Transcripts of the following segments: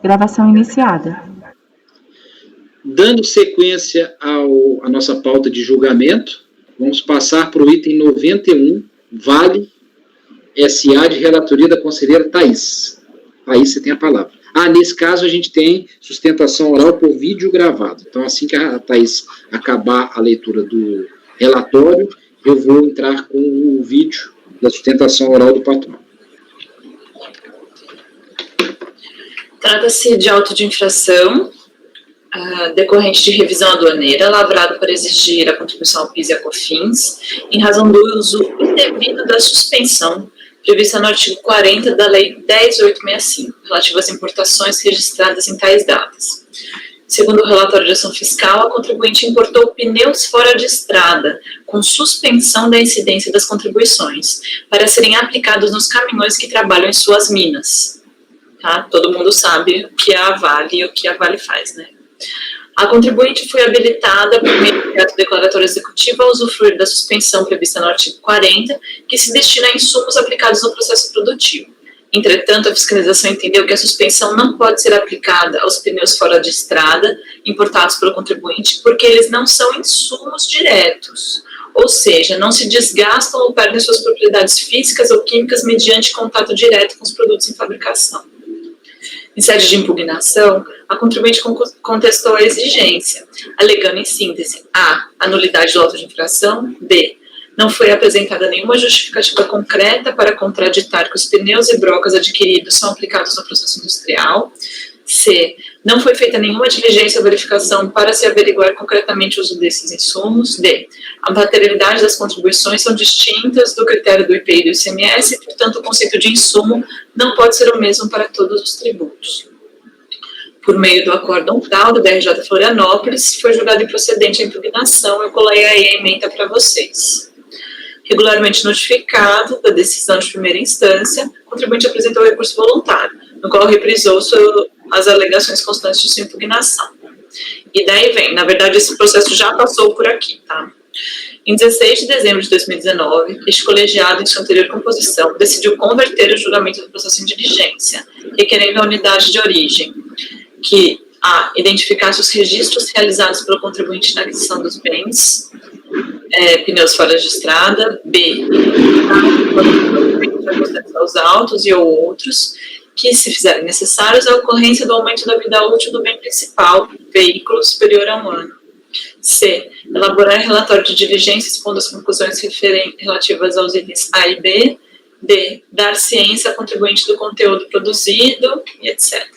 Gravação iniciada. Dando sequência à nossa pauta de julgamento, vamos passar para o item 91, Vale SA, de relatoria da conselheira Thaís. Thaís, você tem a palavra. Nesse caso a gente tem sustentação oral por vídeo gravado. Então, assim que a Thaís acabar a leitura do relatório, eu vou entrar com o vídeo da sustentação oral do patrão. Trata-se de auto de infração decorrente de revisão aduaneira, lavrado para exigir a contribuição ao PIS e a COFINS, em razão do uso indevido da suspensão prevista no artigo 40 da Lei 10.865, relativa às importações registradas em tais datas. Segundo o relatório de ação fiscal, a contribuinte importou pneus fora de estrada, com suspensão da incidência das contribuições, para serem aplicados nos caminhões que trabalham em suas minas. Tá? Todo mundo sabe o que é a Vale e o que a Vale faz, né? A contribuinte foi habilitada por meio do decreto declaratório executivo a usufruir da suspensão prevista no artigo 40, que se destina a insumos aplicados no processo produtivo. Entretanto, a fiscalização entendeu que a suspensão não pode ser aplicada aos pneus fora de estrada importados pelo contribuinte, porque eles não são insumos diretos, ou seja, não se desgastam ou perdem suas propriedades físicas ou químicas mediante contato direto com os produtos em fabricação. Em sede de impugnação, a contribuinte contestou a exigência, alegando em síntese: a. A nulidade do auto de infração. B. Não foi apresentada nenhuma justificativa concreta para contraditar que os pneus e brocas adquiridos são aplicados no processo industrial. C. Não foi feita nenhuma diligência ou verificação para se averiguar concretamente o uso desses insumos. D. A materialidade das contribuições são distintas do critério do IPI e do ICMS e, portanto, o conceito de insumo não pode ser o mesmo para todos os tributos. Por meio do acórdão tal do DRJ Florianópolis, foi julgado improcedente a impugnação. Eu colei aí a ementa para vocês. Regularmente notificado da decisão de primeira instância, o contribuinte apresentou recurso voluntário, no qual reprisou as alegações constantes de sua impugnação. E daí vem, na verdade, esse processo já passou por aqui, tá? Em 16 de dezembro de 2019, este colegiado, em sua anterior composição, decidiu converter o julgamento do processo em diligência, requerendo a unidade de origem, que a. Identificasse os registros realizados pelo contribuinte na aquisição dos bens, pneus fora de estrada. B. Os autos e ou outros que, se fizerem necessários, a ocorrência do aumento da vida útil do bem principal, veículo superior a 1 ano. C. Elaborar relatório de diligência expondo as conclusões relativas aos itens A e B. D. Dar ciência ao contribuinte do conteúdo produzido, e etc.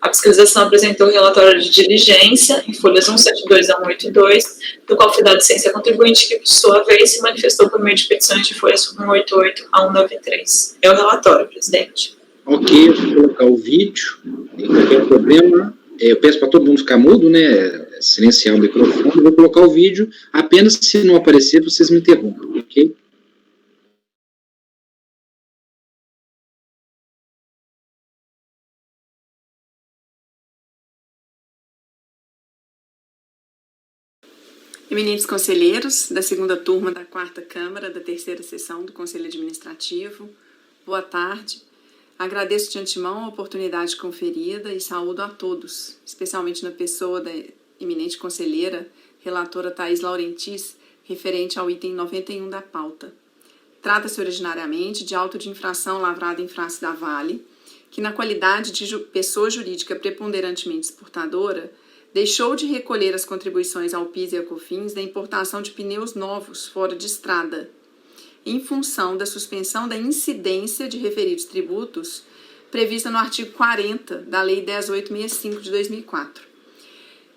A fiscalização apresentou o relatório de diligência, em folhas 172 a 182, do qual foi dada ciência ao contribuinte, que, por sua vez, se manifestou por meio de petições de folhas 188 a 193. É o relatório, presidente. Ok, eu vou colocar o vídeo, tem qualquer problema. Eu peço para todo mundo ficar mudo, né? Silenciar o microfone. Eu vou colocar o vídeo, apenas se não aparecer, vocês me interrompam, ok? Eminentes conselheiros da segunda turma da 4ª Câmara da 3ª Sessão do Conselho Administrativo, boa tarde. Agradeço de antemão a oportunidade conferida e saúdo a todos, especialmente na pessoa da eminente conselheira, relatora Thaís Laurentis, referente ao item 91 da pauta. Trata-se originariamente de auto de infração lavrado em face da Vale, que, na qualidade de pessoa jurídica preponderantemente exportadora, deixou de recolher as contribuições ao PIS e a COFINS da importação de pneus novos fora de estrada, em função da suspensão da incidência de referidos tributos prevista no artigo 40 da Lei 10.865 de 2004.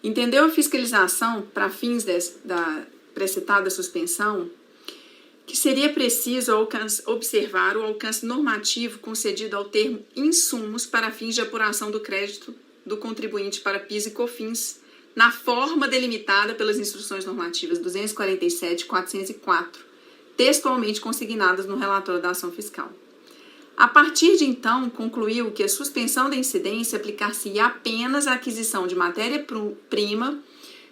Entendeu a fiscalização, para fins da precitada suspensão, que seria preciso observar o alcance normativo concedido ao termo insumos para fins de apuração do crédito do contribuinte para PIS e COFINS, na forma delimitada pelas instruções normativas 247 e 404, textualmente consignadas no relatório da ação fiscal. A partir de então, concluiu que a suspensão da incidência aplicar-se apenas à aquisição de matéria-prima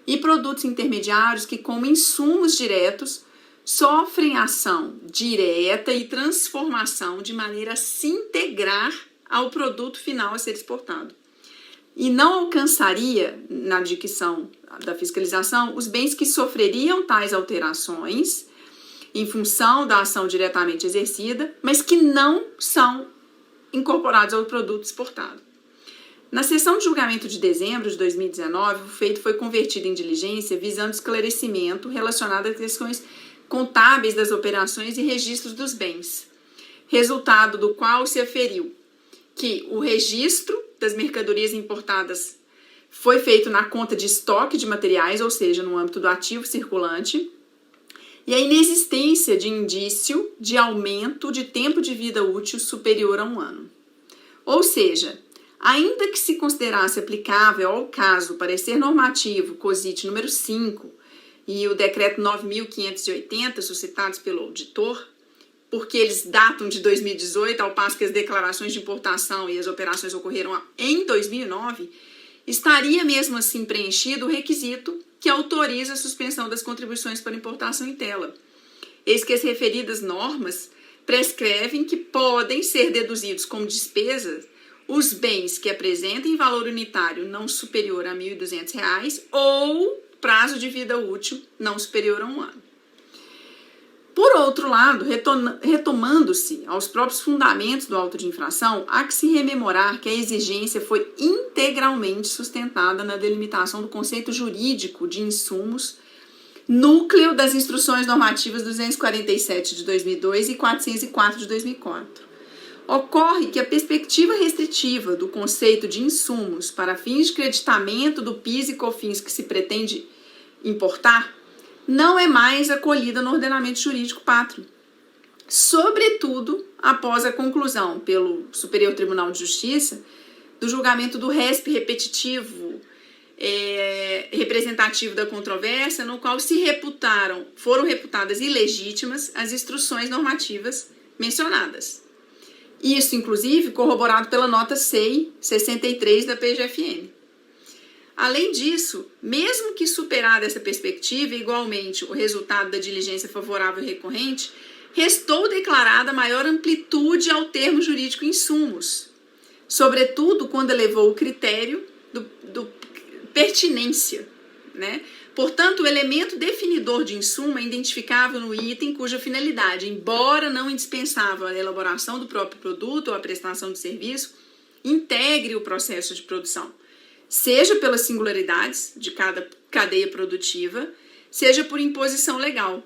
e produtos intermediários que, como insumos diretos, sofrem ação direta e transformação de maneira a se integrar ao produto final a ser exportado. e não alcançaria, na dicção da fiscalização, os bens que sofreriam tais alterações em função da ação diretamente exercida, mas que não são incorporados ao produto exportado. Na sessão de julgamento de dezembro de 2019, o feito foi convertido em diligência visando esclarecimento relacionado às questões contábeis das operações e registros dos bens, resultado do qual se aferiu que o registro das mercadorias importadas foi feito na conta de estoque de materiais, ou seja, no âmbito do ativo circulante, e a inexistência de indício de aumento de tempo de vida útil superior a 1 ano. Ou seja, ainda que se considerasse aplicável ao caso o parecer normativo COSIT número 5 e o decreto 9.580 suscitados pelo auditor, porque eles datam de 2018, ao passo que as declarações de importação e as operações ocorreram em 2009, estaria mesmo assim preenchido o requisito que autoriza a suspensão das contribuições para importação em tela. Eis que as referidas normas prescrevem que podem ser deduzidos como despesas os bens que apresentem valor unitário não superior a R$ 1.200 ou prazo de vida útil não superior a 1 ano. Por outro lado, retomando-se aos próprios fundamentos do auto de infração, há que se rememorar que a exigência foi integralmente sustentada na delimitação do conceito jurídico de insumos, núcleo das instruções normativas 247 de 2002 e 404 de 2004. Ocorre que a perspectiva restritiva do conceito de insumos para fins de creditamento do PIS e COFINS que se pretende importar não é mais acolhida no ordenamento jurídico pátrio, sobretudo após a conclusão pelo Superior Tribunal de Justiça do julgamento do RESP repetitivo representativo da controvérsia, no qual foram reputadas ilegítimas as instruções normativas mencionadas. Isso, inclusive, corroborado pela nota SEI 63 da PGFN. Além disso, mesmo que superada essa perspectiva, igualmente o resultado da diligência favorável recorrente, restou declarada maior amplitude ao termo jurídico insumos, sobretudo quando elevou o critério do pertinência, né? Portanto, o elemento definidor de insumo é identificável no item cuja finalidade, embora não indispensável à elaboração do próprio produto ou à prestação de serviço, integre o processo de produção, seja pelas singularidades de cada cadeia produtiva, seja por imposição legal.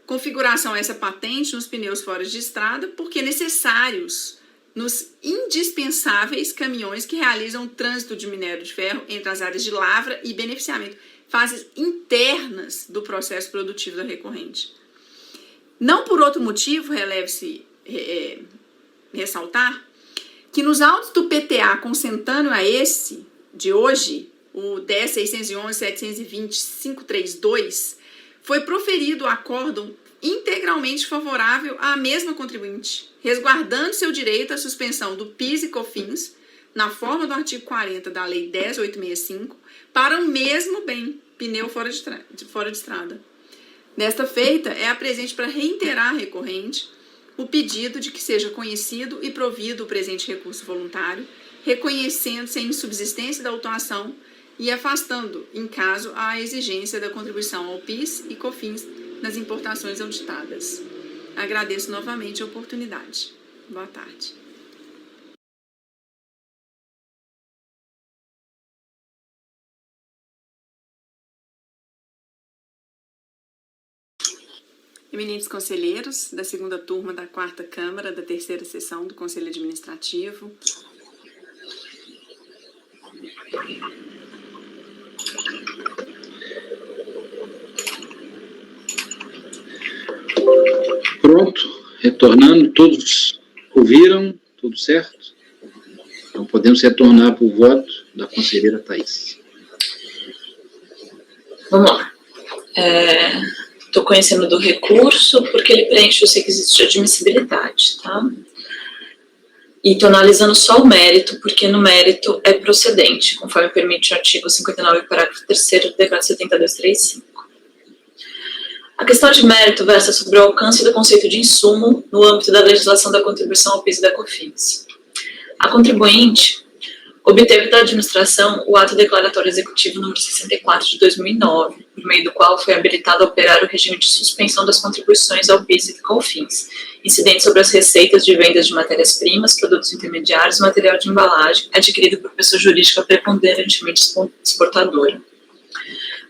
Configuração essa patente nos pneus fora de estrada, porque necessários nos indispensáveis caminhões que realizam o trânsito de minério de ferro entre as áreas de lavra e beneficiamento, fases internas do processo produtivo da recorrente. Não por outro motivo, releve-se ressaltar que nos autos do PTA consentâneo a esse de hoje, o 10.611.720.532, foi proferido o acórdão integralmente favorável à mesma contribuinte, resguardando seu direito à suspensão do PIS e COFINS, na forma do artigo 40 da Lei 10.865, para o mesmo bem, pneu fora de estrada. Desta feita, é a presente para reiterar à recorrente o pedido de que seja conhecido e provido o presente recurso voluntário, reconhecendo-se a insubsistência da autuação e afastando, em caso, a exigência da contribuição ao PIS e COFINS nas importações auditadas. Agradeço novamente a oportunidade. Boa tarde. Eminentes conselheiros da segunda turma da 4ª Câmara da 3ª Sessão do Conselho Administrativo, Pronto, retornando, todos ouviram, tudo certo? Então podemos retornar para o voto da conselheira Thaís. Vamos lá. Estou conhecendo do recurso porque ele preenche os requisitos de admissibilidade, tá? E estou analisando só o mérito, porque no mérito é procedente, conforme permite o artigo 59, parágrafo 3º do decreto 7235. A questão de mérito versa sobre o alcance do conceito de insumo no âmbito da legislação da contribuição ao PIS e da COFINS. A contribuinte Obteve da administração o ato declaratório executivo número 64 de 2009, por meio do qual foi habilitado a operar o regime de suspensão das contribuições ao PIS e COFINS, incidente sobre as receitas de vendas de matérias-primas, produtos intermediários e material de embalagem adquirido por pessoa jurídica preponderantemente exportadora.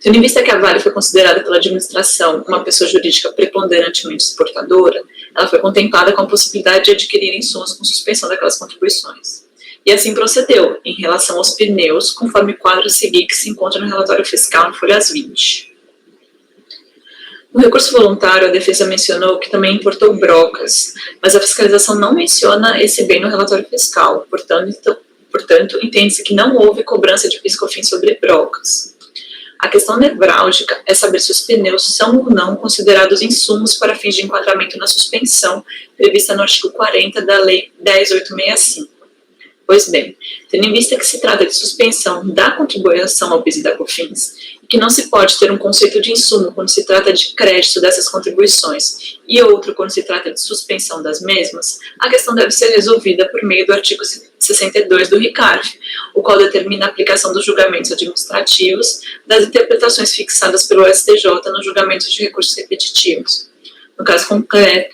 Tendo em vista que a Vale foi considerada pela administração uma pessoa jurídica preponderantemente exportadora, ela foi contemplada com a possibilidade de adquirir insumos com suspensão daquelas contribuições. E assim procedeu, em relação aos pneus, conforme o quadro a seguir que se encontra no relatório fiscal em folhas 20. No recurso voluntário, a defesa mencionou que também importou brocas, mas a fiscalização não menciona esse bem no relatório fiscal, portanto entende-se que não houve cobrança de PIS/COFINS sobre brocas. A questão nevrálgica é saber se os pneus são ou não considerados insumos para fins de enquadramento na suspensão prevista no artigo 40 da Lei 10.865. Pois bem, tendo em vista que se trata de suspensão da contribuição ao PIS e da COFINS, e que não se pode ter um conceito de insumo quando se trata de crédito dessas contribuições e outro quando se trata de suspensão das mesmas, a questão deve ser resolvida por meio do artigo 62 do RICARF, o qual determina a aplicação dos julgamentos administrativos das interpretações fixadas pelo STJ nos julgamentos de recursos repetitivos. No caso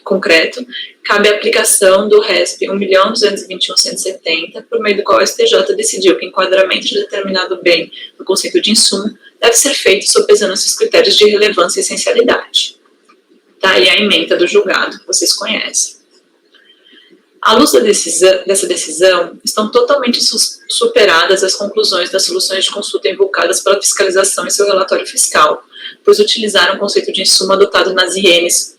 concreto, cabe a aplicação do RESP 1.221.170, por meio do qual o STJ decidiu que o enquadramento de determinado bem no conceito de insumo deve ser feito sopesando esses critérios de relevância e essencialidade. Tá aí a ementa do julgado, que vocês conhecem. À luz dessa decisão, estão totalmente superadas as conclusões das soluções de consulta invocadas pela fiscalização em seu relatório fiscal, pois utilizaram o conceito de insumo adotado nas INs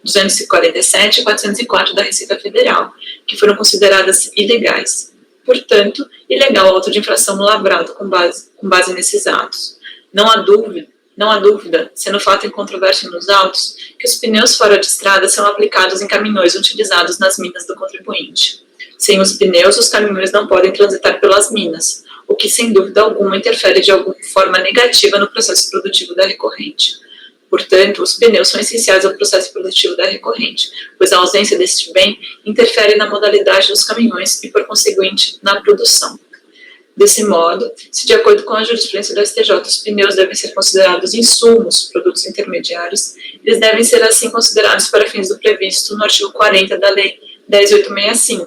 247 e 404 da Receita Federal, que foram consideradas ilegais. Portanto, ilegal o auto de infração lavrado com base nesses atos. Não há dúvida, sendo fato em controvérsia nos autos, que os pneus fora de estrada são aplicados em caminhões utilizados nas minas do contribuinte. Sem os pneus, os caminhões não podem transitar pelas minas, o que, sem dúvida alguma, interfere de alguma forma negativa no processo produtivo da recorrente. Portanto, os pneus são essenciais ao processo produtivo da recorrente, pois a ausência deste bem interfere na modalidade dos caminhões e, por conseguinte, na produção. Desse modo, se de acordo com a jurisprudência do STJ, os pneus devem ser considerados insumos, produtos intermediários, eles devem ser assim considerados para fins do previsto no artigo 40 da Lei 10.865,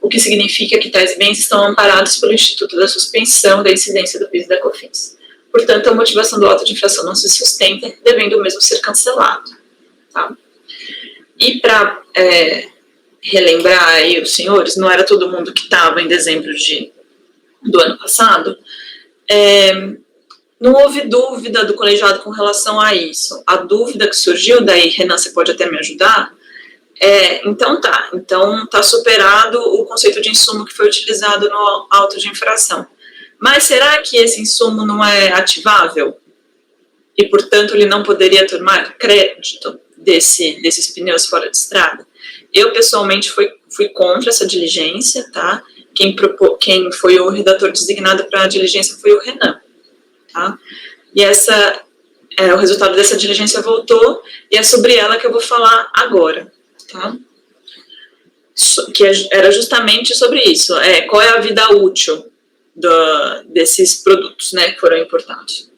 o que significa que tais bens estão amparados pelo Instituto da Suspensão da Incidência do PIS e da COFINS. Portanto, a motivação do auto de infração não se sustenta, devendo o mesmo ser cancelado. Tá? E para relembrar aí os senhores, não era todo mundo que estava em dezembro do ano passado, não houve dúvida do colegiado com relação a isso. A dúvida que surgiu, daí, Renan, você pode até me ajudar? Então tá superado o conceito de insumo que foi utilizado no auto de infração. Mas será que esse insumo não é ativável? E, portanto, ele não poderia tomar crédito desses pneus fora de estrada? Eu, pessoalmente, fui contra essa diligência, tá? Quem foi o redator designado para a diligência foi o Renan, tá? E o resultado dessa diligência voltou, e é sobre ela que eu vou falar agora, tá? Que era justamente sobre isso, qual é a vida útil desses produtos, né, que foram importados.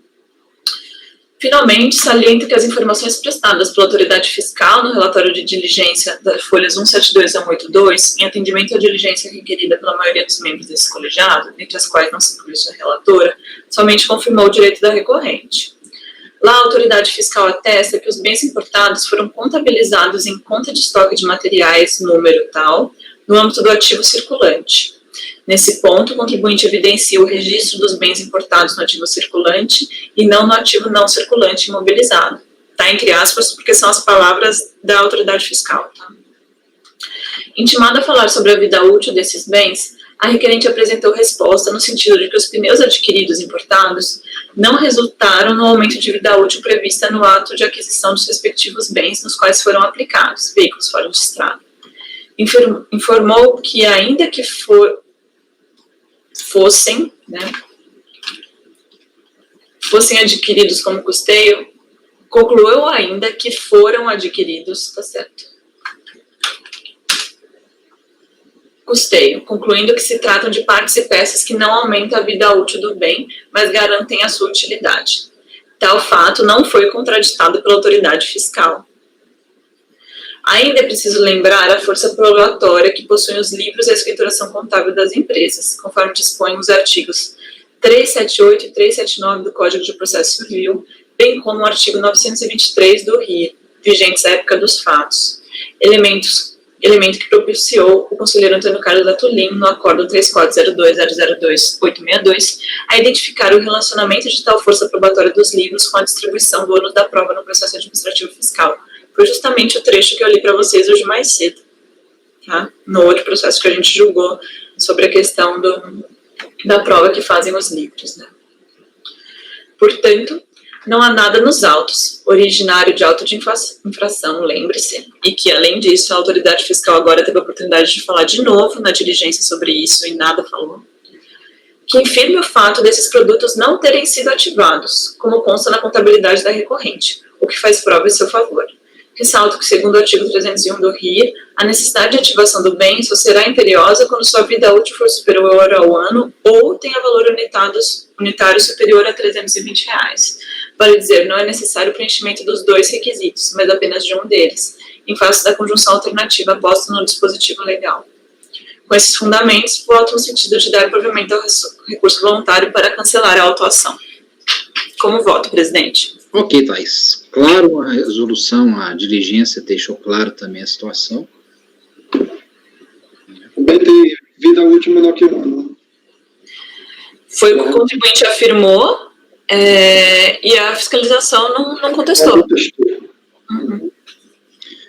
Finalmente, saliento que as informações prestadas pela autoridade fiscal no relatório de diligência das folhas 172 a 182, em atendimento à diligência requerida pela maioria dos membros desse colegiado, entre as quais não se inclui sua relatora, somente confirmou o direito da recorrente. Lá, a autoridade fiscal atesta que os bens importados foram contabilizados em conta de estoque de materiais, número tal, no âmbito do ativo circulante. Nesse ponto, o contribuinte evidencia o registro dos bens importados no ativo circulante e não no ativo não circulante imobilizado. Tá entre aspas, porque são as palavras da autoridade fiscal. Tá? Intimada a falar sobre a vida útil desses bens, a requerente apresentou resposta no sentido de que os pneus adquiridos importados não resultaram no aumento de vida útil prevista no ato de aquisição dos respectivos bens nos quais foram aplicados, veículos fora de estrada. Informou que, ainda que fossem adquiridos como custeio, concluiu ainda que foram adquiridos, tá certo? custeio, concluindo que se tratam de partes e peças que não aumentam a vida útil do bem, mas garantem a sua utilidade. Tal fato não foi contraditado pela autoridade fiscal. Ainda é preciso lembrar a força probatória que possuem os livros e a escrituração contábil das empresas, conforme dispõem os artigos 378 e 379 do Código de Processo Civil, bem como o artigo 923 do RI, vigentes à época dos fatos. Elemento que propiciou o conselheiro Antônio Carlos Latulin, no Acórdão 3402-002-862, a identificar o relacionamento de tal força probatória dos livros com a distribuição do ônus da prova no processo administrativo fiscal. Foi justamente o trecho que eu li para vocês hoje mais cedo, tá? No outro processo que a gente julgou sobre a questão da prova que fazem os livros, né? Portanto, não há nada nos autos, originário de auto de infração, lembre-se, e que, além disso, a autoridade fiscal agora teve a oportunidade de falar de novo na diligência sobre isso e nada falou, que infirme o fato desses produtos não terem sido ativados, como consta na contabilidade da recorrente, o que faz prova em seu favor. Ressalto que, segundo o artigo 301 do RI, a necessidade de ativação do bem só será imperiosa quando sua vida útil for superior ao ano ou tenha valor unitário superior a R$ 320. Vale dizer, não é necessário o preenchimento dos dois requisitos, mas apenas de um deles, em face da conjunção alternativa posta no dispositivo legal. Com esses fundamentos, voto no sentido de dar provimento ao recurso voluntário para cancelar a autuação. Como voto, presidente? Ok, Thais. Claro, a resolução, a diligência deixou claro também a situação. Também tem vida útil menor que um ano. Foi o que o contribuinte afirmou, e a fiscalização não contestou. Uhum.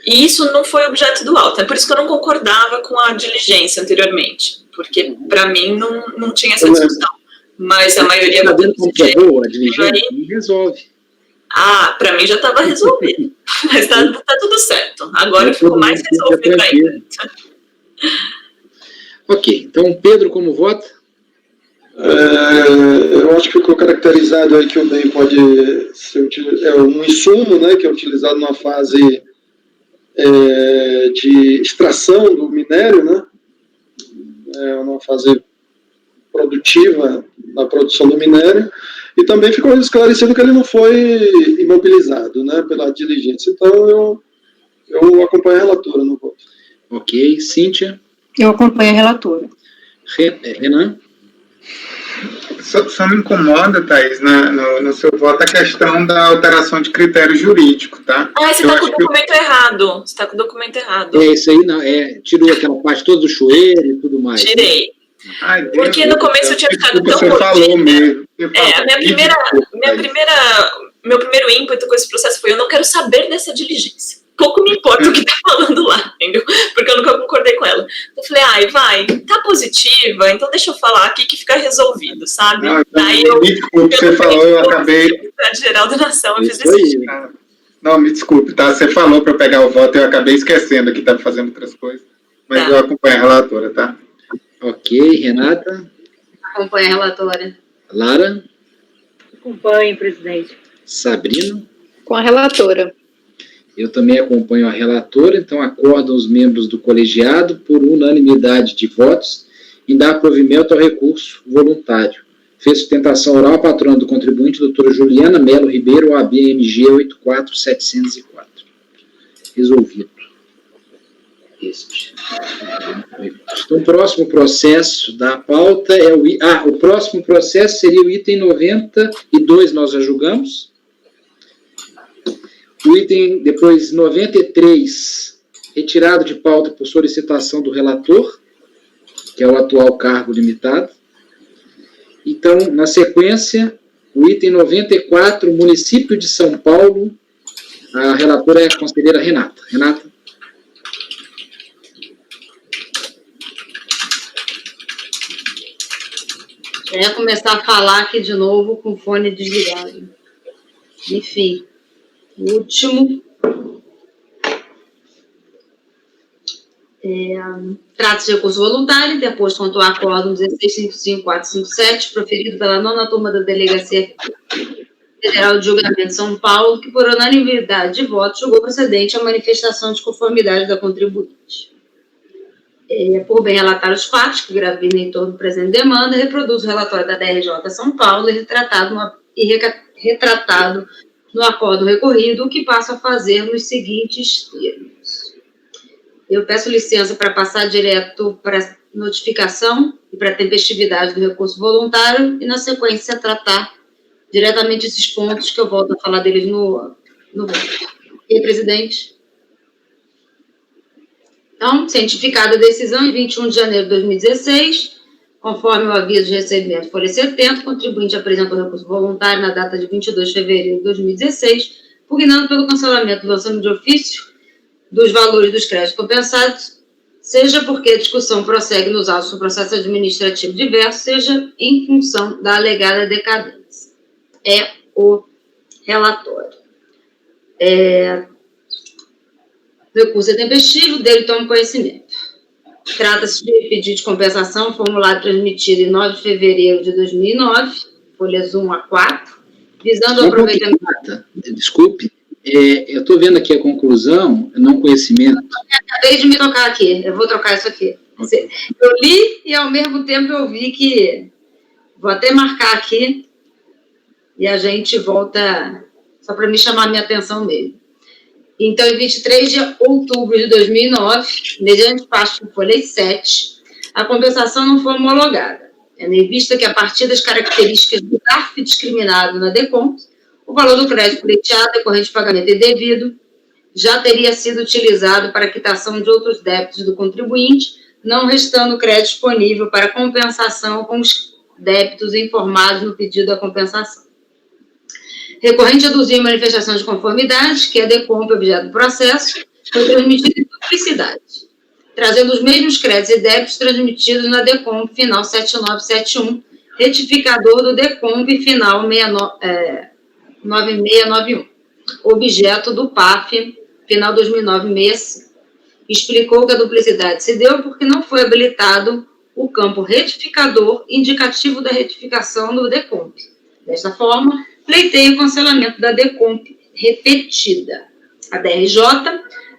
E isso não foi objeto do auto. É por isso que eu não concordava com a diligência anteriormente, porque para mim não tinha essa discussão. Mas a maioria Está vendo como que é boa a diligência? Resolve. Ah, para mim já estava resolvido. Mas tá tudo certo. Agora ficou mais resolvido ainda. Ok, então Pedro, como vota? Eu acho que ficou caracterizado aí que o bem pode ser um insumo, né, que é utilizado numa fase de extração do minério, né, uma fase produtiva na produção do minério, e também ficou esclarecido que ele não foi imobilizado, né, pela diligência. Então eu acompanho a relatora no voto. Ok, Cíntia? Eu acompanho a relatora. Renan? Só me incomoda, Thaís, no seu voto, a questão da alteração de critério jurídico, tá? Ah, você está com o documento errado. Você está com o documento errado. Isso aí, não, tirou aquela parte toda do chueiro e tudo mais. Tirei. Ai, porque no começo eu tinha ficado tão você falou mesmo. Meu primeiro ímpeto com esse processo foi: eu não quero saber dessa diligência. Pouco me importa o que tá falando lá, entendeu? Porque eu nunca concordei com ela. Eu falei, vai, tá positiva, então deixa eu falar aqui que fica resolvido, sabe? Não, então, Daí você falou, eu acabei... Geral da Nação, eu fiz isso. Não, me desculpe, tá? Você falou para eu pegar o voto, eu acabei esquecendo que estava fazendo outras coisas. Mas eu acompanho a relatora, tá? Ok, Renata? Acompanho a relatora. Lara? Acompanho, presidente. Sabrina? Com a relatora. Eu também acompanho a relatora, então acordam os membros do colegiado por unanimidade de votos em dar provimento ao recurso voluntário. Fez sustentação oral a patrona do contribuinte, doutora Juliana Melo Ribeiro, OAB-MG 84704. Resolvido. Então, o próximo processo da pauta é o próximo processo seria o item 92, nós já julgamos. O item, depois, 93, retirado de pauta por solicitação do relator, que é o atual cargo limitado. Então, na sequência, o item 94, município de São Paulo, a relatora é a conselheira Renata. Renata? Eu ia começar a falar aqui de novo com o fone desligado. Enfim. Último. Trata-se de recurso voluntário, depois quanto ao acórdão 1655457, proferido pela 9ª turma da Delegacia Federal de Julgamento de São Paulo, que por unanimidade de votos julgou procedente a manifestação de conformidade da contribuinte. por bem relatar os fatos que gravitam em torno do presente demanda, reproduz o relatório da DRJ São Paulo e retratado no acordo recorrido, o que passo a fazer nos seguintes termos. Eu peço licença para passar direto para a notificação e para a tempestividade do recurso voluntário e, na sequência, tratar diretamente esses pontos que eu volto a falar deles no voto. E aí, presidente? Então, cientificada a decisão em 21 de janeiro de 2016, conforme o aviso de recebimento folha 70, o contribuinte apresenta o recurso voluntário na data de 22 de fevereiro de 2016, pugnando pelo cancelamento do lançamento de ofício dos valores dos créditos compensados, seja porque a discussão prossegue nos autos do processo administrativo diverso, seja em função da alegada decadência. É o relatório. O recurso é tempestivo, dele toma conhecimento. Trata-se de pedido de compensação, formulário transmitido em 9 de fevereiro de 2009, folhas 1 a 4, visando o aproveitamento... Desculpe, eu estou vendo aqui a conclusão, não conhecimento. Acabei de me tocar aqui, eu vou trocar isso aqui. Okay. Eu li e, ao mesmo tempo, eu vi que... Vou até marcar aqui e a gente volta, só para me chamar a minha atenção mesmo. Então, em 23 de outubro de 2009, mediante parte do folha 7, a compensação não foi homologada, em vista que, a partir das características do DARF discriminado na DECOMP, o valor do crédito pleiteado decorrente de pagamento indevido já teria sido utilizado para a quitação de outros débitos do contribuinte, não restando crédito disponível para compensação com os débitos informados no pedido da compensação. Recorrente aduziu em manifestação de conformidade que a DECOMP, objeto do processo, foi transmitida em duplicidade, trazendo os mesmos créditos e débitos transmitidos na DECOMP final 7971, retificador do DECOMP final 9691, objeto do PAF final 2009-65. Explicou que a duplicidade se deu porque não foi habilitado o campo retificador indicativo da retificação do DECOMP. Desta forma, pleiteia o cancelamento da DECOMP repetida. A DRJ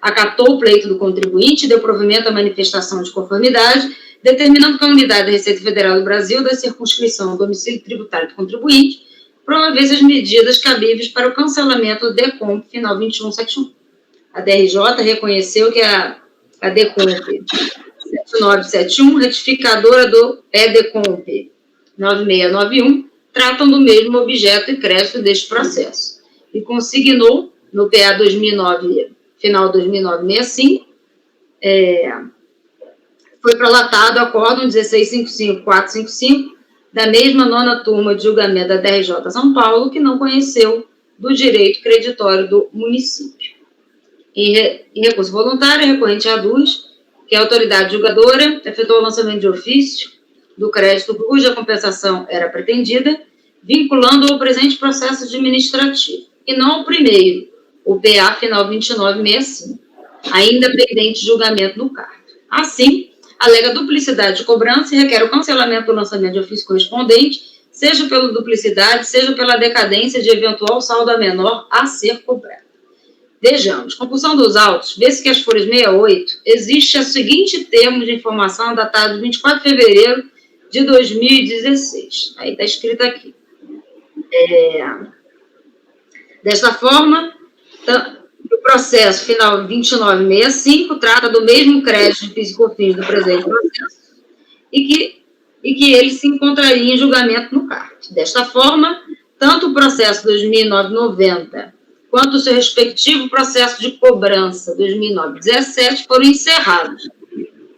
acatou o pleito do contribuinte e deu provimento à manifestação de conformidade, determinando que a unidade da Receita Federal do Brasil, da circunscrição do domicílio tributário do contribuinte, promovesse as medidas cabíveis para o cancelamento do DECOMP final 2171. A DRJ reconheceu que a DECOMP 7971, retificadora do EDECOMP 9691, tratam do mesmo objeto e crédito deste processo, e consignou, no PA 2009, final 2009-65, foi prolatado o acórdão 1655455, da mesma nona turma de julgamento da DRJ São Paulo, que não conheceu do direito creditório do município. Em recurso voluntário, recorrente aduz que a autoridade julgadora efetuou o lançamento de ofício do crédito cuja compensação era pretendida, vinculando ao presente processo administrativo, e não ao primeiro, o PA final 2965, ainda pendente de julgamento no CARF. Assim, alega duplicidade de cobrança e requer o cancelamento do lançamento de ofício correspondente, seja pela duplicidade, seja pela decadência de eventual saldo a menor a ser cobrado. Vejamos, conclusão dos autos, vê-se que as folhas 68 existe o seguinte termo de informação datado de 24 de fevereiro de 2016. Aí está escrito aqui. Desta forma, o processo final 2965 trata do mesmo crédito de PIS e COFINS do presente processo e que ele se encontraria em julgamento no CARF. Desta forma, tanto o processo 2009-90 quanto o seu respectivo processo de cobrança 2009-17 foram encerrados.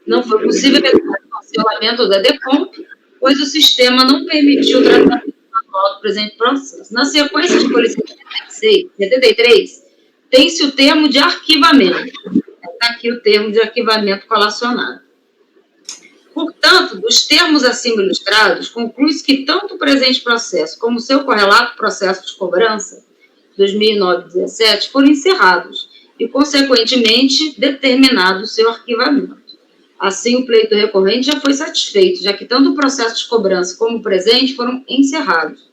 Não foi possível o cancelamento da DECOMP, pois o sistema não permitiu o tratamento manual do presente processo. Na sequência de folha 73, tem-se o termo de arquivamento. Está aqui o termo de arquivamento colacionado. Portanto, dos termos acima ilustrados, conclui-se que tanto o presente processo como o seu correlato processo de cobrança 2009-17 foram encerrados e, consequentemente, determinado o seu arquivamento. Assim, o pleito recorrente já foi satisfeito, já que tanto o processo de cobrança como o presente foram encerrados.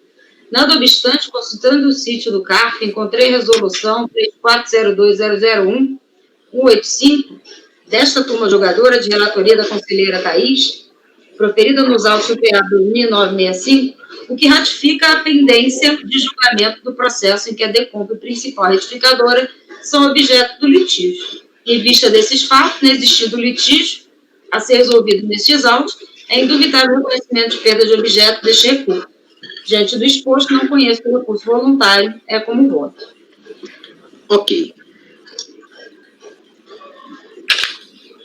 Nada obstante, consultando o sítio do CARF, encontrei resolução 3402.001.185, desta turma julgadora de relatoria da conselheira Thaís, proferida nos autos superados 2965, o que ratifica a pendência de julgamento do processo em que a DECOMP principal retificadora são objeto do litígio. Em vista desses fatos, não existindo litígio a ser resolvido nestes autos, é induvitável o reconhecimento de perda de objeto deste recurso. Diante do exposto, não conheço o recurso voluntário, é como voto. Ok.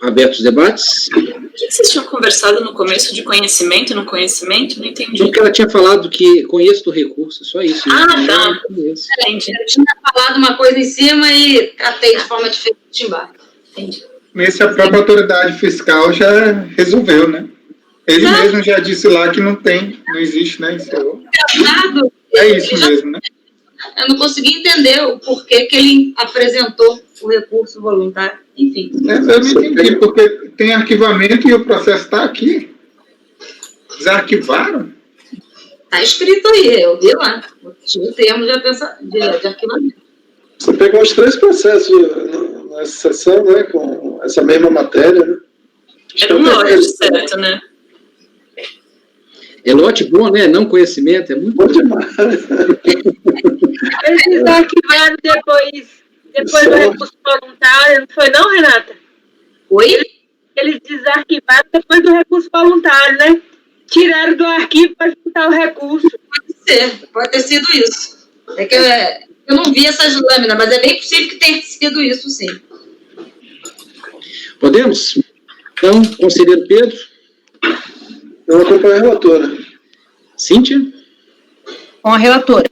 Abertos os debates. O que vocês tinham conversado no começo de conhecimento e não conhecimento? Não entendi. Porque ela tinha falado que conheço do recurso, só isso. Ah, né? tá. Conheço. Entendi. Eu tinha falado uma coisa em cima e tratei de forma diferente embaixo. Entendi. Nesse, a própria autoridade fiscal já resolveu, né? Ele mesmo já disse lá que não existe, né? Engraçado, É isso mesmo, né? eu não consegui entender o porquê que ele apresentou o recurso voluntário. Enfim. Eu não entendi, porque tem arquivamento e o processo está aqui. Desarquivaram? Está escrito aí, eu vi lá. Tinha o termo de arquivamento. Você pegou os 3 processos nessa sessão, né, com essa mesma matéria, né? Era um lote, certo, né? É lote bom, né? Não conhecimento, é muito Bom demais. Eles desarquivaram depois do recurso voluntário, não foi não, Renata? Oi? Eles desarquivaram depois do recurso voluntário, né? Tiraram do arquivo para juntar o recurso. Pode ter sido isso. É que eu não vi essas lâminas, mas é bem possível que tenha sido isso, sim. Podemos? Então, conselheiro Pedro. Eu acompanho a relatora. Cíntia. Com a relatora.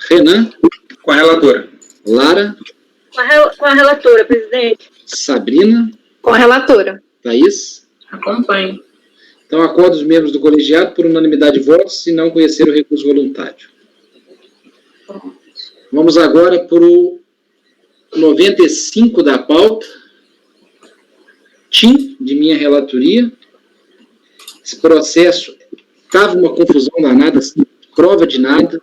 Renan. Com a relatora. Lara. Com a relatora, presidente. Sabrina. Com a relatora. Thaís. Acompanho. Então, acordo os membros do colegiado por unanimidade de votos se não conhecer o recurso voluntário. Vamos agora para o 95 da pauta. TIM, de minha relatoria. Esse processo estava uma confusão danada, prova de nada.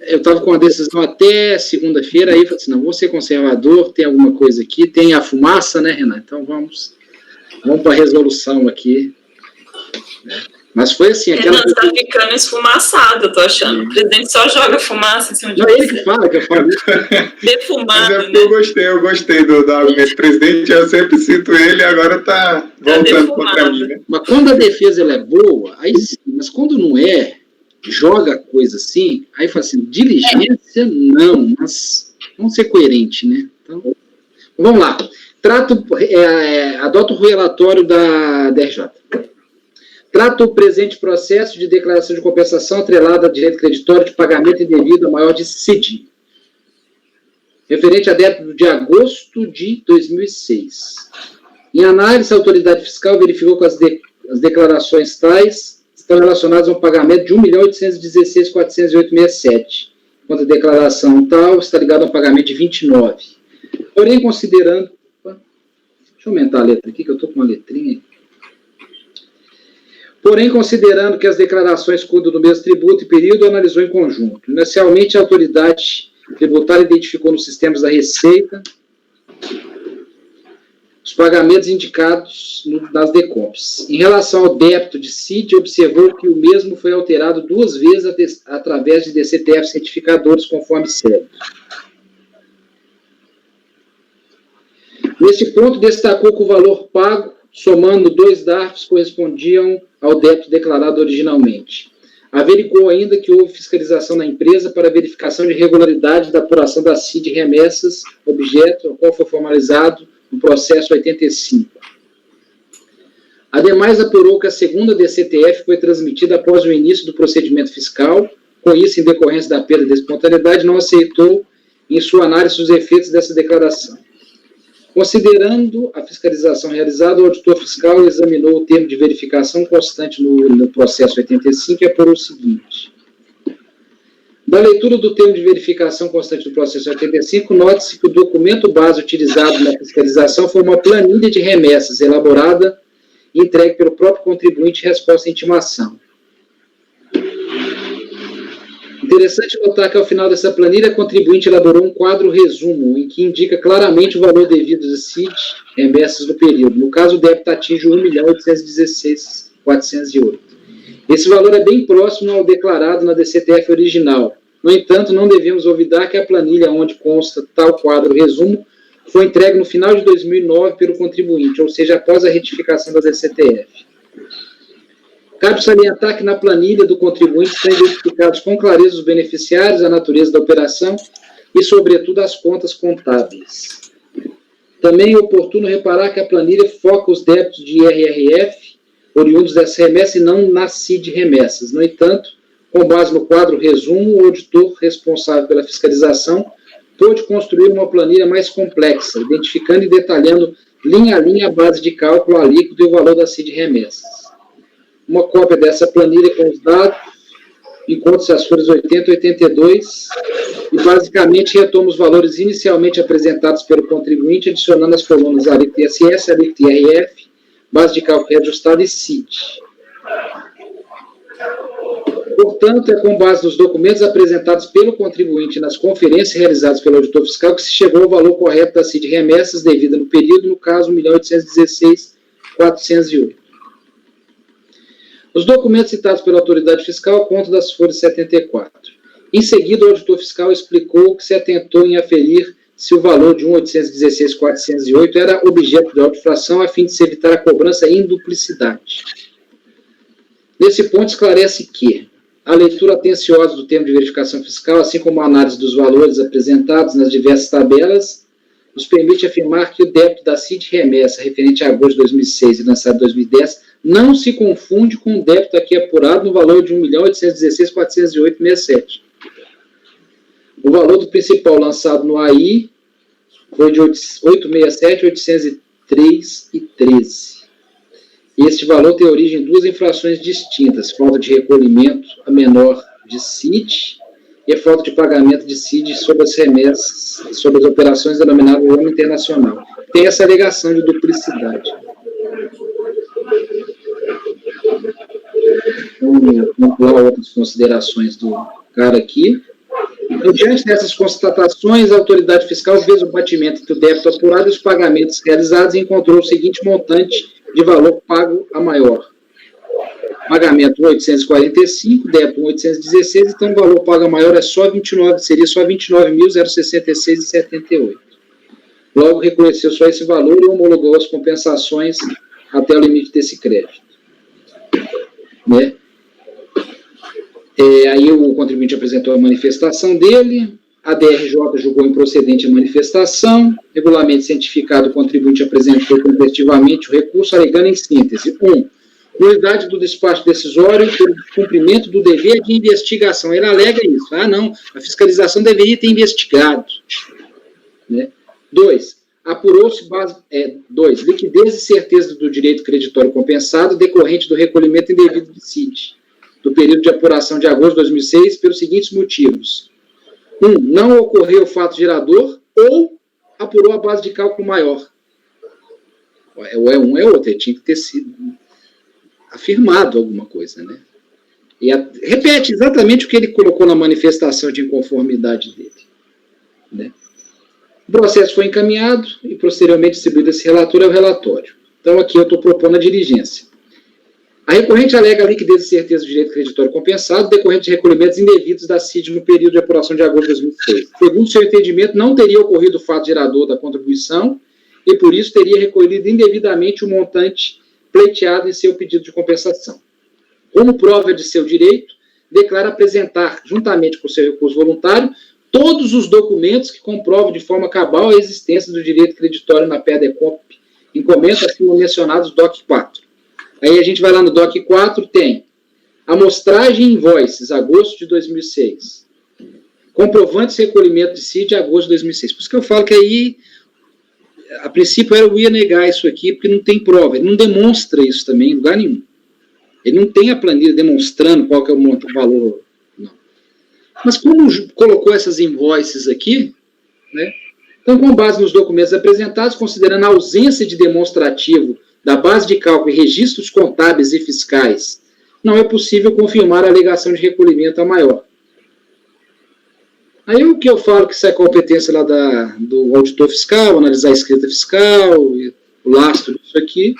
Eu estava com a decisão até segunda-feira, aí falei assim, não, vou ser conservador, tem alguma coisa aqui, tem a fumaça, né, Renan? Então vamos para a resolução aqui. Mas foi assim, aquela... Renan, está ficando esfumaçado, eu tô achando. O presidente só joga fumaça em cima de Não é ele você. que fala, que eu falo isso. Defumado, Mas é porque né? eu gostei do argumento do presidente, eu sempre cito ele e agora está voltando contra mim, né? Mas quando a defesa ela é boa, aí sim, mas quando não é, joga coisa assim, aí fala assim, diligência não, mas vamos ser coerente, né? Então, vamos lá. Adoto o relatório da DRJ. Trata o presente processo de declaração de compensação atrelada a direito creditório de pagamento indevido a maior de CID, referente a débito de agosto de 2006. Em análise, a autoridade fiscal verificou que as declarações tais estão relacionadas a um pagamento de R$ 1.816.408,67, enquanto a declaração tal está ligada a um pagamento de 29. Porém, considerando... Deixa eu aumentar a letra aqui, que eu estou com uma letrinha aí. Porém, considerando que as declarações cuidam do mesmo tributo e período, analisou em conjunto. Inicialmente, a autoridade tributária identificou nos sistemas da Receita os pagamentos indicados nas DECOMPs. Em relação ao débito de CID, observou que o mesmo foi alterado 2 vezes através de DCTF certificadores, conforme segue. Neste ponto, destacou que o valor pago, somando 2 DARFs, correspondiam ao débito declarado originalmente. Averigou ainda que houve fiscalização na empresa para verificação de regularidade da apuração da CID remessas, objeto ao qual foi formalizado no processo 85. Ademais, apurou que a segunda DCTF foi transmitida após o início do procedimento fiscal, com isso, em decorrência da perda de espontaneidade, não aceitou em sua análise os efeitos dessa declaração. Considerando a fiscalização realizada, o auditor fiscal examinou o termo de verificação constante no processo 85 e apurou o seguinte. Da leitura do termo de verificação constante do processo 85, note-se que o documento base utilizado na fiscalização foi uma planilha de remessas elaborada e entregue pelo próprio contribuinte em resposta à intimação. Interessante notar que, ao final dessa planilha, a contribuinte elaborou um quadro resumo, em que indica claramente o valor devido de CID remessas no período. No caso, o débito atinge R$ 1.816.408. Esse valor é bem próximo ao declarado na DCTF original. No entanto, não devemos olvidar que a planilha onde consta tal quadro resumo foi entregue no final de 2009 pelo contribuinte, ou seja, após a retificação da DCTF. Cabe salientar que na planilha do contribuinte estão identificados com clareza os beneficiários, a natureza da operação e, sobretudo, as contas contábeis. Também é oportuno reparar que a planilha foca os débitos de IRRF, oriundos dessa remessa, e não nas CID remessas. No entanto, com base no quadro resumo, o auditor responsável pela fiscalização pôde construir uma planilha mais complexa, identificando e detalhando linha a linha a base de cálculo, a alíquota e o valor da CID remessas. Uma cópia dessa planilha com os dados encontra-se as folhas 80 e 82 e basicamente retoma os valores inicialmente apresentados pelo contribuinte, adicionando as colunas alíquota ISS, alíquota IRF, base de cálculo reajustada e CID. Portanto, é com base nos documentos apresentados pelo contribuinte nas conferências realizadas pelo auditor fiscal que se chegou ao valor correto da CID remessas devida no período, no caso, R$ 1.816.408. Os documentos citados pela autoridade fiscal contam das folhas 74. Em seguida, o auditor fiscal explicou que se atentou em aferir se o valor de R$ 1.816.408 era objeto de autofração a fim de se evitar a cobrança em duplicidade. Nesse ponto, esclarece que a leitura atenciosa do termo de verificação fiscal, assim como a análise dos valores apresentados nas diversas tabelas, nos permite afirmar que o débito da CID remessa referente a agosto de 2006 e lançado em 2010 não se confunde com o débito aqui apurado no valor de R$ 1.816.408,67. O valor do principal lançado no AI foi de R$ 867.803,13. Este valor tem origem em duas infrações distintas: falta de recolhimento a menor de CID e a falta de pagamento de CID sobre as remessas, sobre as operações denominadas no âmbito internacional. Tem essa alegação de duplicidade. Vamos lá outras considerações do cara aqui. Então, diante dessas constatações, a autoridade fiscal fez o batimento entre o débito apurado e os pagamentos realizados e encontrou o seguinte montante de valor pago a maior. Pagamento 845, débito 816, então o valor pago a maior é só 29, seria só 29.066,78. Logo, reconheceu só esse valor e homologou as compensações até o limite desse crédito. Né? Aí o contribuinte apresentou a manifestação dele, a DRJ julgou improcedente a manifestação, regulamento cientificado, o contribuinte apresentou competitivamente o recurso, alegando em síntese: 1. Nulidade do despacho decisório pelo cumprimento do dever de investigação. Ele alega isso. Não, a fiscalização deveria ter investigado. Né? 2. Apurou-se liquidez e certeza do direito creditório compensado decorrente do recolhimento indevido de CID, do período de apuração de agosto de 2006, pelos seguintes motivos: 1. Não ocorreu o fato gerador ou apurou a base de cálculo maior. Ou é um, é outro. Ele tinha que ter sido afirmado alguma coisa, né? E repete exatamente o que ele colocou na manifestação de inconformidade dele. Né? O processo foi encaminhado e posteriormente distribuído esse relatório ao relatório. Então, aqui eu estou propondo a diligência. A recorrente alega a liquidez e certeza do direito creditório compensado decorrente de recolhimentos indevidos da CID no período de apuração de agosto de 2006. Segundo seu entendimento, não teria ocorrido o fato gerador da contribuição e, por isso, teria recolhido indevidamente o montante pleiteado em seu pedido de compensação. Como prova de seu direito, declara apresentar, juntamente com seu recurso voluntário, todos os documentos que comprovam de forma cabal a existência do direito creditório na PEDECOP, em comento acima mencionados DOC 4. Aí a gente vai lá no DOC 4, tem amostragem invoices, agosto de 2006. Comprovantes de recolhimento de CID, agosto de 2006. Por isso que eu falo que aí, a princípio, eu ia negar isso aqui, porque não tem prova. Ele não demonstra isso também em lugar nenhum. Ele não tem a planilha demonstrando qual que é o valor. Não. Mas como colocou essas invoices aqui, né? Então, com base nos documentos apresentados, considerando a ausência de demonstrativo da base de cálculo e registros contábeis e fiscais, não é possível confirmar a alegação de recolhimento a maior. Aí o que eu falo que isso é competência lá do auditor fiscal, analisar a escrita fiscal, o lastro disso aqui.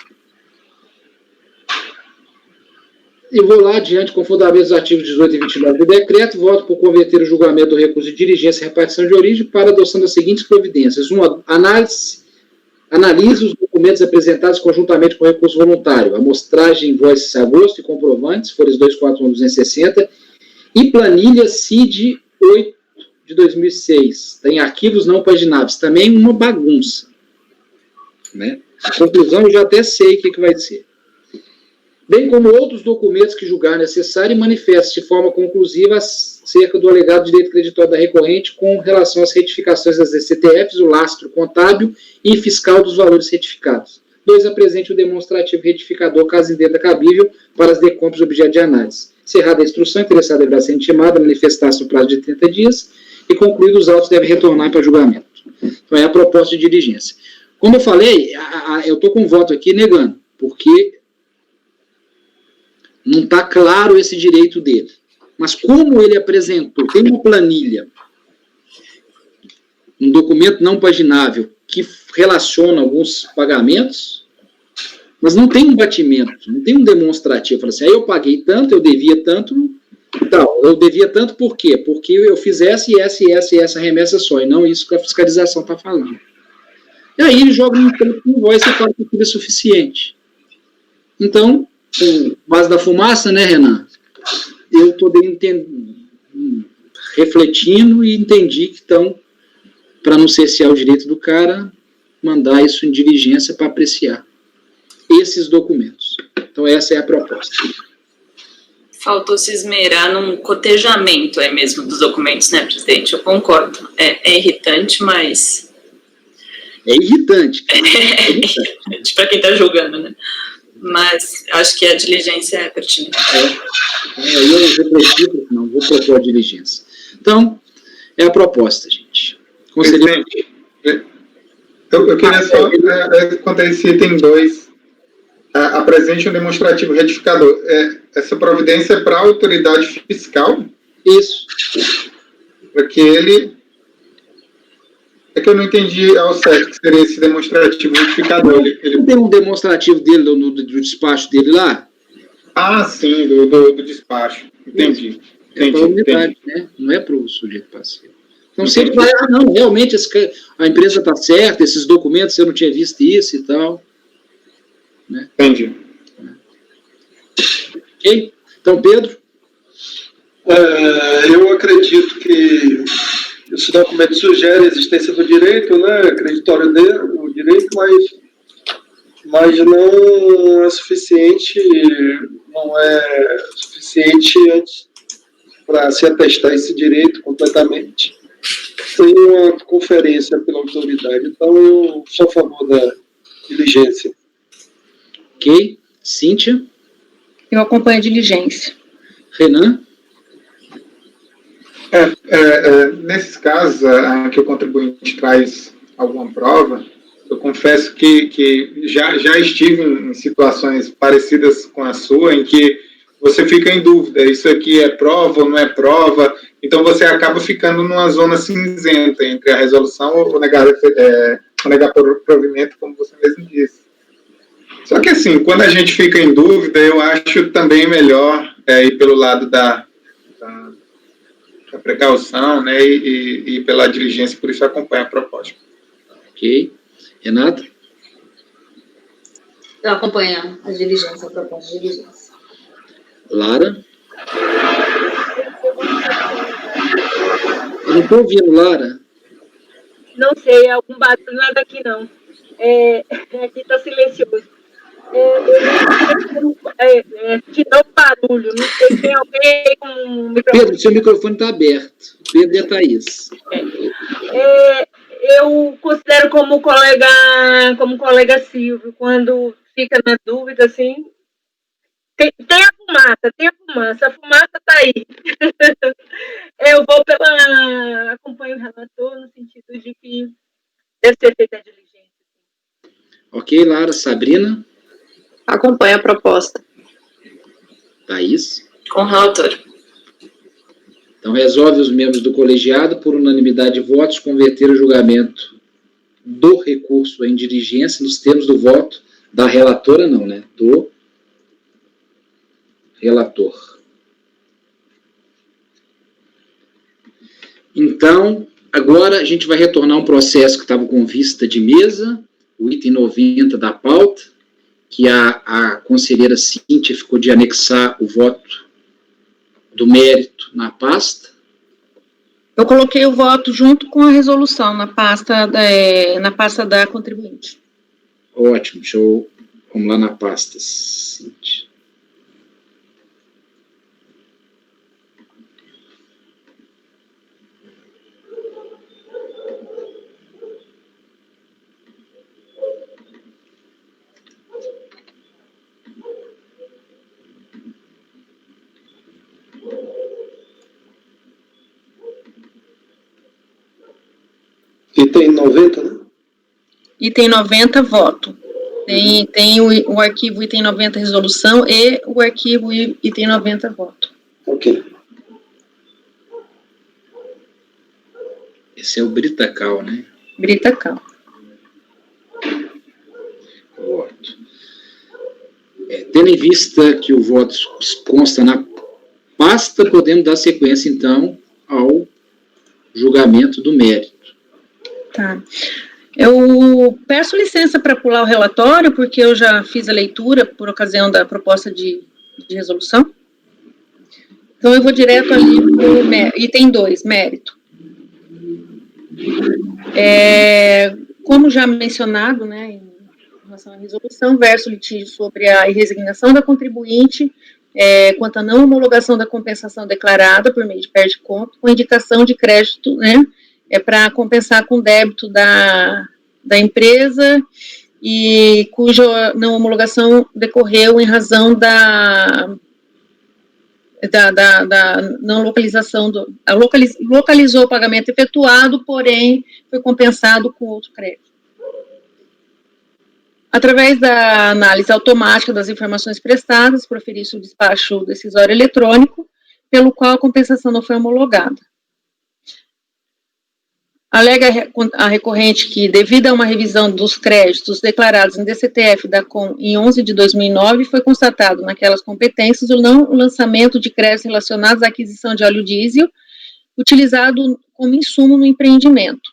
E vou lá adiante com fundamentos dos artigos 18 e 29 do decreto, voto por converter o julgamento do recurso de diligência e repartição de origem para a adoção das seguintes providências. 1. Analise os documentos apresentados conjuntamente com o recurso voluntário, amostragem, invoices a gosto e comprovantes, folhas 241-260, e planilha CID 8 de 2006. Tem arquivos não pagináveis, também uma bagunça. Né? A conclusão eu já até sei o que vai ser. Bem como outros documentos que julgar necessário e manifeste de forma conclusiva acerca do alegado direito creditório da recorrente com relação às retificações das DCTFs, o lastro contábil e fiscal dos valores retificados. 2. Apresente o demonstrativo retificador, caso entenda cabível, para as decompras objeto de análise. Encerrada a instrução, interessado deverá ser intimado, manifestar-se no prazo de 30 dias e concluídos os autos deve retornar para julgamento. Então é a proposta de diligência. Como eu falei, eu estou com voto aqui negando, porque não está claro esse direito dele. Mas como ele apresentou, tem uma planilha, um documento não paginável, que relaciona alguns pagamentos, mas não tem um batimento, não tem um demonstrativo. Fala assim, aí eu paguei tanto, eu devia tanto, então, eu devia tanto por quê? Porque eu fiz essa remessa só, e não isso que a fiscalização está falando. E aí ele joga um tempo no voz e fala que aquilo é suficiente. Então, com base da fumaça, né, Renan? Eu estou refletindo e entendi que estão, para não cercear o direito do cara, mandar isso em diligência para apreciar esses documentos. Então, essa é a proposta. Faltou se esmerar num cotejamento mesmo dos documentos, né, presidente? Eu concordo. É irritante, mas... É irritante. Para quem está julgando, né? Mas acho que a diligência é pertinente. Eu refleti, não vou propor a diligência. Então, é a proposta, gente. Conselheiro... Eu queria só, quanto a esse item 2, apresente um demonstrativo retificador. Essa providência é para a autoridade fiscal? Isso. Para que ele... É que eu não entendi ao certo que seria esse demonstrativo retificador. Não tem um demonstrativo dele, do despacho dele lá? Ah, sim, do despacho. Entendi. É para a unidade, né? Não é para o sujeito passivo. Então, se ele vai, não, realmente a empresa está certa, esses documentos eu não tinha visto isso e tal. Né? Entendi. Ok? Então, Pedro? Eu acredito que esse documento sugere a existência do direito, né, creditório do direito, mas não é suficiente, antes para se atestar esse direito completamente. Tem uma conferência pela autoridade, então eu sou a favor da diligência. Ok. Cíntia? Eu acompanho a diligência. Renan? Nesses casos que o contribuinte traz alguma prova, eu confesso que já estive em situações parecidas com a sua, em que você fica em dúvida, isso aqui é prova ou não é prova, então você acaba ficando numa zona cinzenta entre a resolução ou negar provimento, como você mesmo disse. Só que assim, quando a gente fica em dúvida, eu acho também melhor ir pelo lado da precaução, né, e pela diligência, por isso acompanha a proposta. Ok. Renata? Eu acompanho a diligência, a proposta de diligência. Lara? Eu não estou ouvindo, Lara. Não sei, é algum barulho, não é daqui não. Aqui está silencioso. Tirou barulho, não sei se tem alguém com um microfone. Pedro, seu microfone está aberto. Pedro e a Thaís. Eu considero como colega Silvio, quando fica na dúvida, assim, tem a fumaça está aí. Eu vou acompanho o relator no sentido de que deve ser feita a diligência. Ok, Lara. Sabrina? Acompanho a proposta. Thaís? Com o relator. Então, Então, resolve os membros do colegiado, por unanimidade de votos, converter o julgamento do recurso em diligência nos termos do voto da relatora, não, né? Do relator. Então, agora a gente vai retornar um processo que estava com vista de mesa, o item 90 da pauta, que a conselheira Cíntia ficou de anexar o voto do mérito na pasta. Eu coloquei o voto junto com a resolução na pasta da contribuinte. Ótimo, vamos lá na pasta, Cíntia. Item 90, né? Item 90, voto. Tem o arquivo item 90, resolução, e o arquivo item 90, voto. Ok. Esse é o Britacal, né? Britacal. Voto. Tendo em vista que o voto consta na pasta, podemos dar sequência, então, ao julgamento do mérito. Tá. Eu peço licença para pular o relatório, porque eu já fiz a leitura por ocasião da proposta de resolução. Então, eu vou direto ali para o item 2, mérito. Como já mencionado, né, em relação à resolução, verso litígio sobre a resignação da contribuinte, quanto à não homologação da compensação declarada por meio de perde-conto, com indicação de crédito, né, para compensar com débito da empresa e cuja não homologação decorreu em razão da não localização, localizou o pagamento efetuado, porém foi compensado com outro crédito. Através da análise automática das informações prestadas, proferir-se o despacho decisório eletrônico, pelo qual a compensação não foi homologada. Alega a recorrente que, devido a uma revisão dos créditos declarados em DCTF da COM em 11 de 2009, foi constatado naquelas competências o não lançamento de créditos relacionados à aquisição de óleo diesel, utilizado como insumo no empreendimento.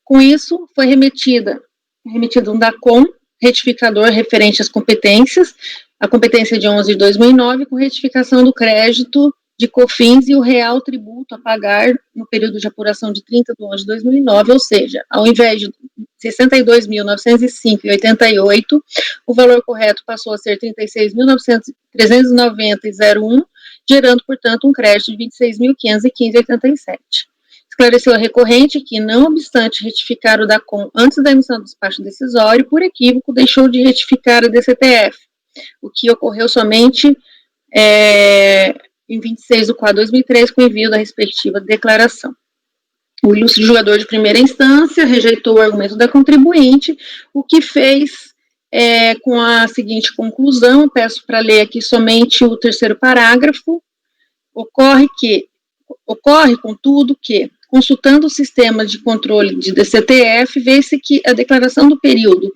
Com isso, foi remetido um DACOM, retificador referente às competências, a competência de 11 de 2009, com retificação do crédito de COFINS e o real tributo a pagar no período de apuração de 30 de 11 de 2009, ou seja, ao invés de R$ 62.905,88, o valor correto passou a ser R$ 36.390,01, gerando, portanto, um crédito de R$ 26.515,87. Esclareceu a recorrente que, não obstante retificar o DACOM antes da emissão do despacho decisório, por equívoco, deixou de retificar a DCTF, o que ocorreu somente em 26 de 4 de 2003, com envio da respectiva declaração. O ilustre julgador de primeira instância rejeitou o argumento da contribuinte, o que fez com a seguinte conclusão, peço para ler aqui somente o terceiro parágrafo. Ocorre, contudo, que, consultando o sistema de controle de DCTF, vê-se que a declaração do período,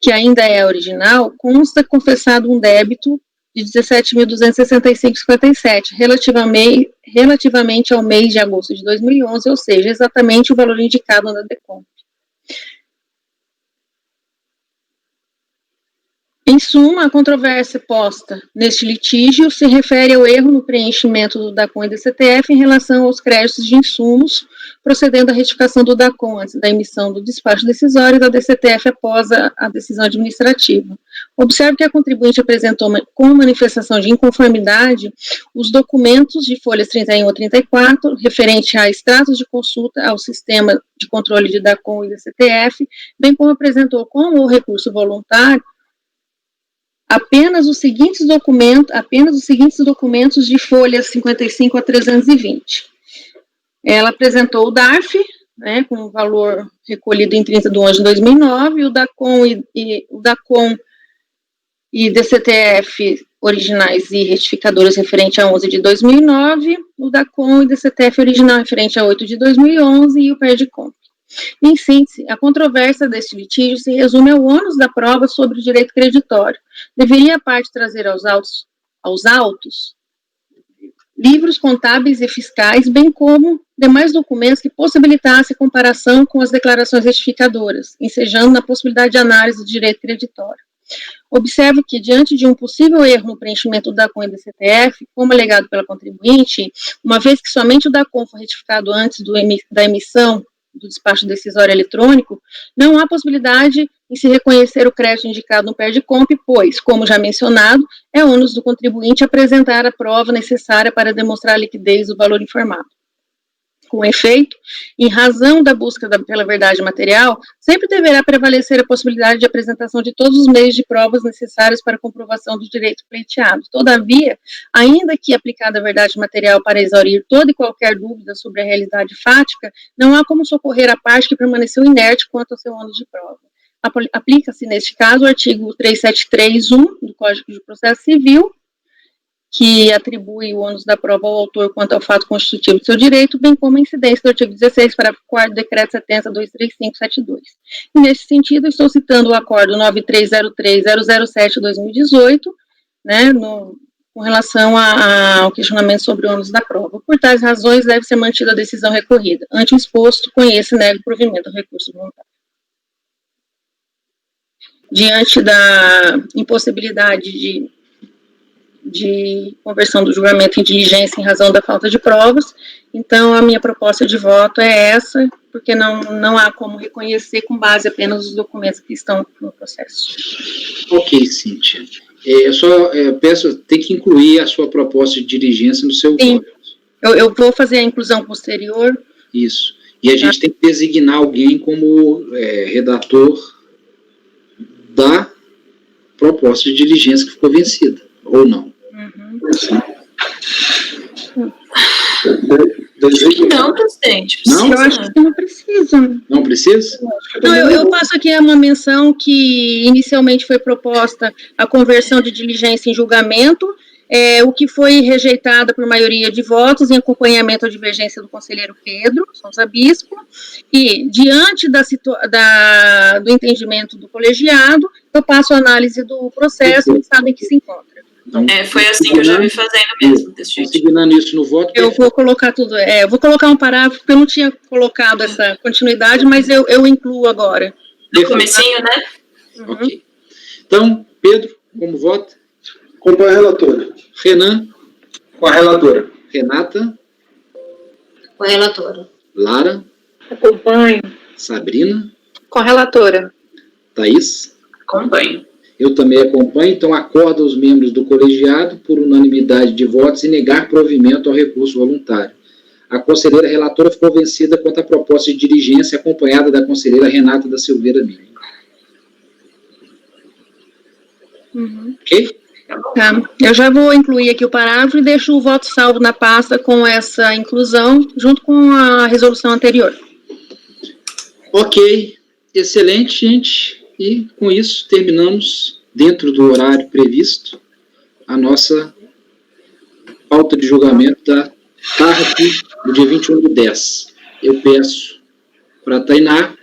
que ainda é original, consta confessado um débito de R$ 17.265,57, relativamente ao mês de agosto de 2011, ou seja, exatamente o valor indicado na DECOM. Em suma, a controvérsia posta neste litígio se refere ao erro no preenchimento do DACOM e DCTF em relação aos créditos de insumos, procedendo à retificação do DACOM antes da emissão do despacho decisório e da DCTF após a decisão administrativa. Observe que a contribuinte apresentou com manifestação de inconformidade os documentos de folhas 31 a 34, referente a extratos de consulta ao sistema de controle de DACOM e DCTF, bem como apresentou com o recurso voluntário apenas os seguintes documentos de folhas 55 a 320. Ela apresentou o DARF, né, com o valor recolhido em 30 de 11 de 2009, o DACOM e DCTF originais e retificadoras referente a 11 de 2009, o DACOM e o DCTF original referente a 8 de 2011 e o PERDICOM. Em síntese, a controvérsia deste litígio se resume ao ônus da prova sobre o direito creditório. Deveria a parte trazer aos autos livros contábeis e fiscais, bem como demais documentos que possibilitassem comparação com as declarações retificadoras, ensejando na possibilidade de análise do direito creditório. Observo que, diante de um possível erro no preenchimento do DACOM e do DCTF, como alegado pela contribuinte, uma vez que somente o DACOM foi retificado antes da emissão do despacho decisório eletrônico, não há possibilidade em se reconhecer o crédito indicado no PERDICOMP, pois, como já mencionado, é ônus do contribuinte apresentar a prova necessária para demonstrar a liquidez do valor informado. Com efeito, em razão da busca pela verdade material, sempre deverá prevalecer a possibilidade de apresentação de todos os meios de provas necessários para a comprovação do direito pleiteado. Todavia, ainda que aplicada a verdade material para exaurir toda e qualquer dúvida sobre a realidade fática, não há como socorrer a parte que permaneceu inerte quanto ao seu ônus de prova. Aplica-se, neste caso, o artigo 373.1 do Código de Processo Civil, que atribui o ônus da prova ao autor quanto ao fato constitutivo de seu direito, bem como a incidência do artigo 16, parágrafo 4º do Decreto 70.235/72. E, nesse sentido, estou citando o Acordo 9303/007/2018, né, com relação ao questionamento sobre o ônus da prova. Por tais razões, deve ser mantida a decisão recorrida. Ante o exposto, conheço e nego o provimento do recurso voluntário. Diante da impossibilidade de conversão do julgamento em diligência em razão da falta de provas, então a minha proposta de voto é essa, porque não há como reconhecer com base apenas nos documentos que estão no processo. Ok, Cíntia. Eu só peço, tem que incluir a sua proposta de diligência no seu voto. Eu vou fazer a inclusão posterior. Isso. E a gente tem que designar alguém como redator da proposta de diligência que ficou vencida, ou não. Não, presidente. Não? Eu acho que não precisa. Não precisa? Não, eu passo aqui uma menção que inicialmente foi proposta a conversão de diligência em julgamento, o que foi rejeitada por maioria de votos em acompanhamento à divergência do conselheiro Pedro Sousa Bispo, e diante do entendimento do colegiado, eu passo a análise do processo no estado em que se encontra. Então, foi assim que eu já vi fazendo mesmo, desse jeito. Consignando isso no voto. Eu vou colocar tudo, eu vou colocar um parágrafo, porque eu não tinha colocado essa continuidade, mas eu incluo agora. No comecinho, né? Ok. Então, Pedro, como vota? Acompanho a relatora. Renan? Com a relatora. Renata? Com a relatora. Lara? Acompanho. Sabrina? Com a relatora. Thaís? Acompanho. Eu também acompanho, então acordo aos membros do colegiado, por unanimidade de votos, e negar provimento ao recurso voluntário. A conselheira relatora ficou vencida quanto à proposta de diligência, acompanhada da conselheira Renata da Silveira Lima. Ok? Tá. Eu já vou incluir aqui o parágrafo e deixo o voto salvo na pasta com essa inclusão, junto com a resolução anterior. Ok. Excelente, gente. E, com isso, terminamos, dentro do horário previsto, a nossa pauta de julgamento da tarde do dia 21/10. Eu peço para a Tainá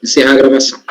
encerrar a gravação.